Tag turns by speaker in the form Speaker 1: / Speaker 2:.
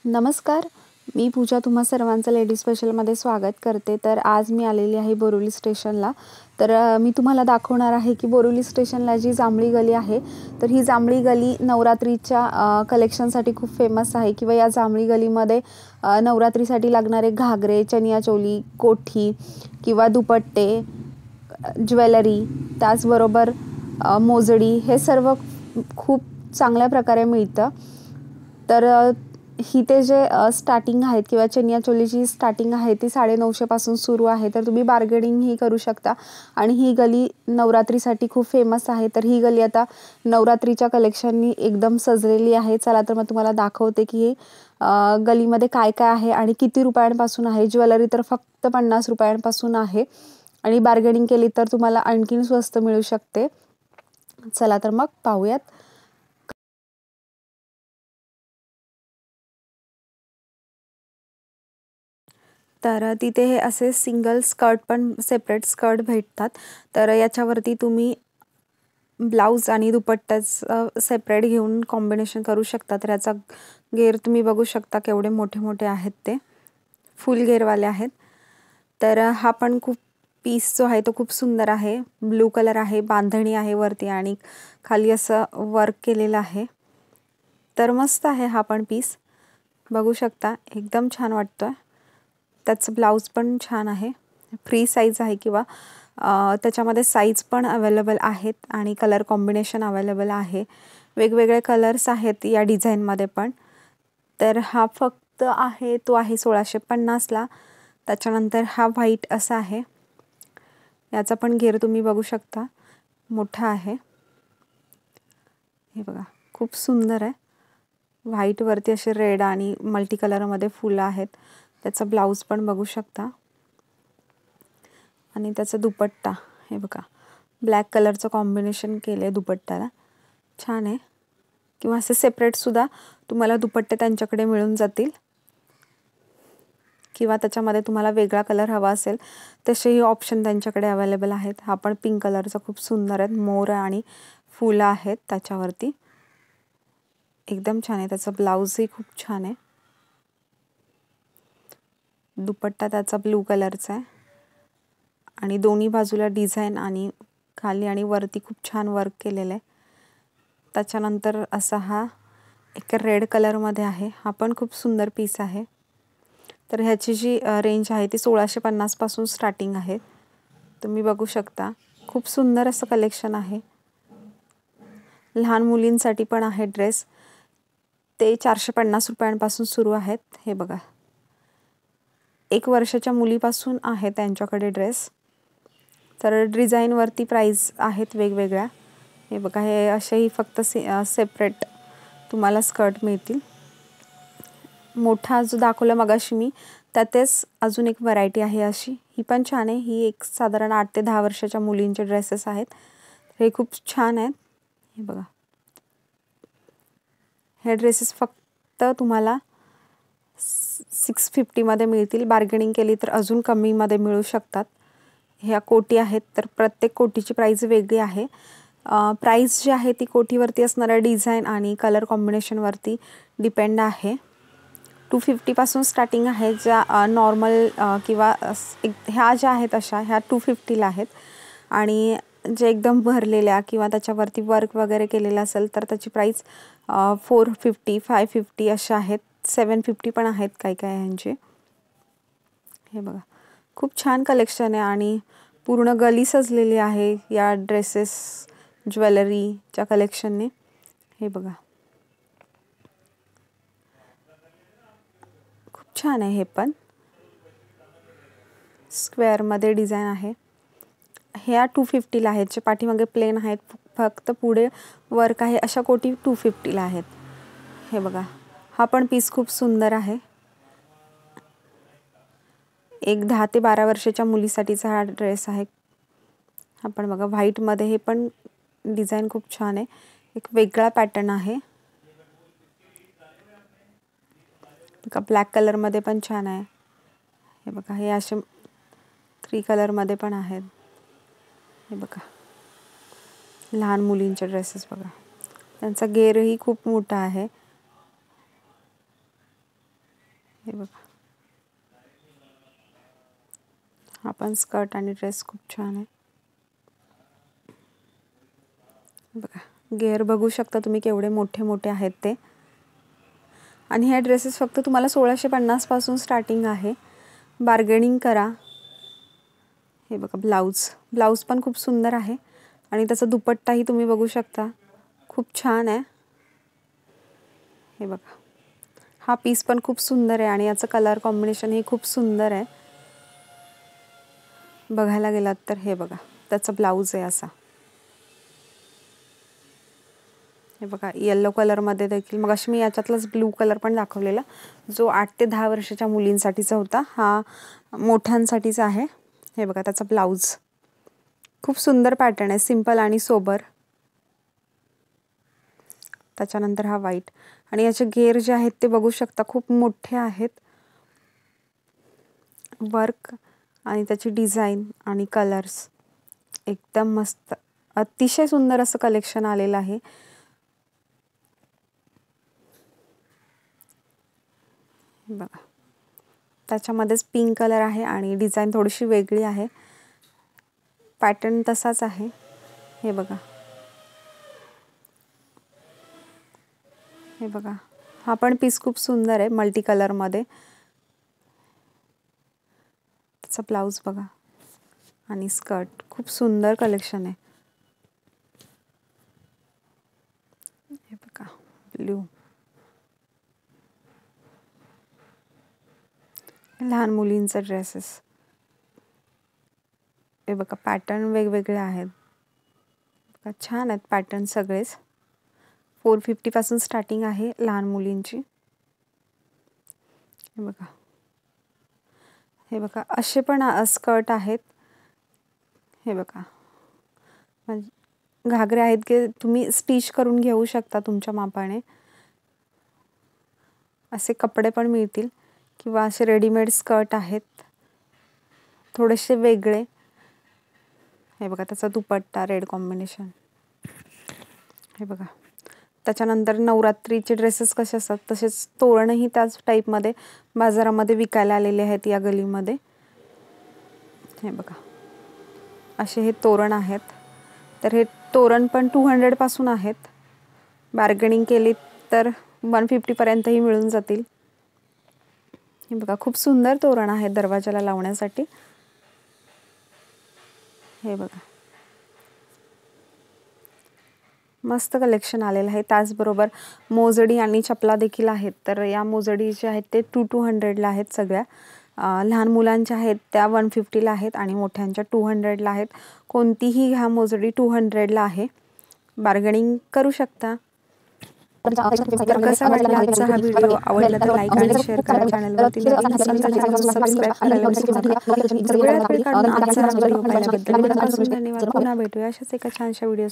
Speaker 1: नमस्कार, मी पूजा तुम्हा सर्वांचं लेडीज स्पेशलमध्ये स्वागत करते. तर आज मी आलेली आहे बोरिवली स्टेशनला. तर मी तुम्हाला दाखवणार आहे की बोरिवली स्टेशनला जी जांभळी गली आहे, तर ही जांभळी गली नवरात्रीच्या कलेक्शनसाठी खूप फेमस आहे. किंवा या जांभळी गलीमध्ये नवरात्रीसाठी लागणारे घागरे, चनियाचोली, कोठी किंवा दुपट्टे, ज्वेलरी, त्याचबरोबर मोजडी हे सर्व खूप चांगल्या प्रकारे मिळतं. तर इथे जे स्टार्टिंग आहेत किंवा चनियाचोलीची स्टार्टिंग आहे ती 950 पासून सुरू आहे. तर तुम्ही बार्गेनिंगही करू शकता. आणि ही गली नवरात्रीसाठी खूप फेमस आहे. तर ही गली आता नवरात्रीच्या कलेक्शननी एकदम सजलेली आहे. चला तर मग तुम्हाला दाखवते की गलीमध्ये काय काय आहे आणि किती रुपयांपासून आहे. ज्वेलरी तर फक्त 50 रुपयांपासून आहे आणि बार्गेनिंग केली तर तुम्हाला आणखीन स्वस्त मिळू शकते. चला तर मग पाहूयात. तर तिथे हे असे सिंगल स्कर्ट पण सेपरेट स्कर्ट भेटतात. तर याच्यावरती तुम्ही ब्लाऊज आणि दुपट्टाचं सेपरेट घेऊन कॉम्बिनेशन करू शकता. तर याचा घेर तुम्ही बघू शकता केवढे मोठे मोठे आहेत, ते फुल घेरवाले आहेत. तर हा पण खूप पीस जो आहे तो खूप सुंदर आहे. ब्लू कलर आहे, बांधणी आहे वरती आणि खाली असं वर्क केलेलं आहे. तर मस्त आहे हा पण पीस, बघू शकता एकदम छान वाटतोय. त्याचं ब्लाऊज पण छान आहे, फ्री साईज आहे किंवा त्याच्यामध्ये साईज पण अवेलेबल आहेत आणि कलर कॉम्बिनेशन अवेलेबल आहे. वेगवेगळे कलर्स आहेत या डिझाईनमध्ये पण. तर हा फक्त आहे तो आहे 1650ला. त्याच्यानंतर हा व्हाईट असा आहे. याचा पण घेर तुम्ही बघू शकता, मोठा आहे. हे बघा खूप सुंदर आहे. व्हाईट वरती असे रेड आणि मल्टी कलरमध्ये फुलं आहेत. त्याचा ब्लाऊज पण बघू शकता आणि त्याचा दुपट्टा हे बघा, ब्लॅक कलरचं कॉम्बिनेशन केलं आहे दुपट्ट्याला, छान आहे. किंवा असे सेपरेट सुद्धा तुम्हाला दुपट्टे त्यांच्याकडे मिळून जातील. किंवा त्याच्यामध्ये तुम्हाला वेगळा कलर हवा असेल तसेही ऑप्शन त्यांच्याकडे अवेलेबल आहेत. हा पण पिंक कलरचा खूप सुंदर आहे, मोर आणि फुलं आहेत त्याच्यावरती, एकदम छान आहे. त्याचा ब्लाऊजही खूप छान आहे. दुपट्टा त्याचा ब्लू कलरचा आहे आणि दोन्ही बाजूला डिझाईन आणि खाली आणि वरती खूप छान वर्क केलेलं आहे. त्याच्यानंतर असा हा एक रेड कलरमध्ये आहे. हा पण खूप सुंदर पीस आहे. तर ह्याची जी रेंज आहे ती 1650 पासून स्टार्टिंग आहे. तुम्ही बघू शकता खूप सुंदर असं कलेक्शन आहे. लहान मुलींसाठी पण आहे ड्रेस, ते 450 रुपयांपासून सुरू आहेत. हे बघा, 1 वर्षाच्या मुलीपासून आहे त्यांच्याकडे ड्रेस. तर डिझाईनवरती प्राईस आहेत वेगवेगळ्या. हे बघा, हे असेही फक्त सेपरेट तुम्हाला स्कर्ट मिळतील. मोठा जो दाखवला मगाशी मी त्यातच अजून एक व्हरायटी आहे अशी, ही पण छान आहे. ही एक साधारण 8 ते 10 वर्षाच्या मुलींचे ड्रेसेस आहेत. हे खूप छान आहेत. हे बघा, हे ड्रेसेस फक्त तुम्हाला 650 मध्ये मिळतील. बार्गेनिंग केली तर अजून कमीमध्ये मिळू शकतात. ह्या कोटी आहेत, तर प्रत्येक कोटीची प्राइस वेगळी आहे. प्राइस जी आहे ती कोटीवरती असणाऱ्या डिझाईन आणि कलर कॉम्बिनेशनवरती डिपेंड आहे. 250 पासून स्टार्टिंग आहे. ज्या नॉर्मल किंवा ह्या ज्या आहेत अशा ह्या 250ला आहेत. आणि जे एकदम भरलेल्या किंवा त्याच्यावरती वर्क वगैरे केलेलं असेल तर त्याची प्राइस 450, 550 अशा आहेत. 750 पण आहेत काही काही ह्यांचे. हे बघा, खूप छान कलेक्शन आहे आणि पूर्ण गली सजलेली आहे या ड्रेसेस ज्वेलरीच्या कलेक्शनने. हे बघा, खूप छान आहे. हे पण स्क्वेअरमध्ये डिझाईन आहे. ह्या 250ला आहेत. जे पाठीमागे प्लेन आहेत, फक्त पुढे वर्क आहे, अशा कोटी 250ला आहेत. हे बघा, हा पण पीस खूप सुंदर आहे. एक 10 ते 12 वर्षाच्या मुलीसाठीचा हा ड्रेस आहे. हा पण बघा व्हाईटमध्ये, हे पण डिझाईन खूप छान आहे. एक वेगळा पॅटर्न आहे. बघा, ब्लॅक कलरमध्ये पण छान आहे. हे बघा, हे असे 3 कलरमध्ये पण आहेत. हे बघा, लहान मुलींचे ड्रेसेस बघा, त्यांचा घेरही खूप मोठा आहे. हे बघा, हा पण स्कर्ट आणि ड्रेस खूप छान आहे. बघा, घेर बघू शकता तुम्ही केवढे मोठे मोठे आहेत ते. आणि ह्या ड्रेसेस फक्त तुम्हाला 1650 पासून स्टार्टिंग आहे. बार्गेनिंग करा. हे बघा, ब्लाऊज पण खूप सुंदर आहे आणि त्याचा दुपट्टाही तुम्ही बघू शकता, खूप छान आहे. हे बघा, हा पीस पण खूप सुंदर आहे आणि याचं कलर कॉम्बिनेशन हे खूप सुंदर आहे. बघायला गेलात तर हे बघा, त्याचा ब्लाऊज आहे असा. हे बघा, येलो कलरमध्ये देखील, मग अशी मी याच्यातलाच ब्लू कलर पण दाखवलेला, जो 8 ते 10 वर्षाच्या मुलींसाठीचा होता. हा मोठ्यांसाठीचा आहे. हे बघा, त्याचा ब्लाऊज खूप सुंदर पॅटर्न आहे, सिंपल आणि सोबर. त्याच्यानंतर हा व्हाईट आणि याचे घेर जे आहेत ते बघू शकता, खूप मोठे आहेत. वर्क आणि त्याची डिझाईन आणि कलर्स एकदम मस्त, अतिशय सुंदर असं कलेक्शन आलेलं आहे. बघा, त्याच्यामध्येच पिंक कलर आहे आणि डिझाईन थोडीशी वेगळी आहे. पॅटर्न तसाच आहे. हे बघा, हे बघा, हा पण पीस खूप सुंदर आहे मल्टी कलरमध्ये. त्याचा ब्लाऊज बघा आणि स्कर्ट, खूप सुंदर कलेक्शन आहे. हे बघा, ब्लू, लहान मुलींचे ड्रेसेस. हे बघा, पॅटर्न वेगवेगळे आहेत. बघा, छान आहेत पॅटर्न सगळेच. 450 पासून स्टार्टिंग आहे लहान मुलींची. हे बघा, हे बघा, असे पण स्कर्ट आहेत. हे बघा, घागरे आहेत की तुम्ही स्टिच करून घेऊ शकता तुमच्या मापाने. असे कपडे पण मिळतील किंवा असे रेडीमेड स्कर्ट आहेत, थोडेसे वेगळे. हे बघा, त्याचा दुपट्टा रेड कॉम्बिनेशन. हे बघा, त्याच्यानंतर नवरात्रीचे ड्रेसेस कसे असतात तसेच तोरणही त्याच टाईपमध्ये बाजारामध्ये विकायला आलेले आहेत या गलीमध्ये. हे बघा, असे हे तोरण आहेत. तर हे तोरण पण 200 पासून आहेत. बार्गेनिंग केली तर 150 पर्यंतही मिळून जातील. हे बघा, खूप सुंदर तोरण आहे दरवाजाला लावण्यासाठी. हे बघा, मस्त कलेक्शन आलेलं आहे. त्याचबरोबर मोजडी आणि चपला देखील आहेत. तर या मोजडी ज्या आहेत ते 200ला आहेत सगळ्या. लहान मुलांच्या आहेत त्या 150ला आहेत आणि मोठ्यांच्या 200ला आहेत. कोणतीही ह्या मोजडी 200ला आहे. बार्गेनिंग करू शकता. तर कसा वाटला आजचा हा व्हिडिओ? आवडला तर लाईक आणि शेअर करा. चॅनलवरती नवीन असाल तर चॅनलला सबस्क्राईब करायला विसरू नका. वेळात वेळ काढून आजचा हा व्हिडिओ पाहिल्याबद्दल मनापासून धन्यवाद. पुन्हा भेटूया अशाच एका छानशा व्हिडिओ.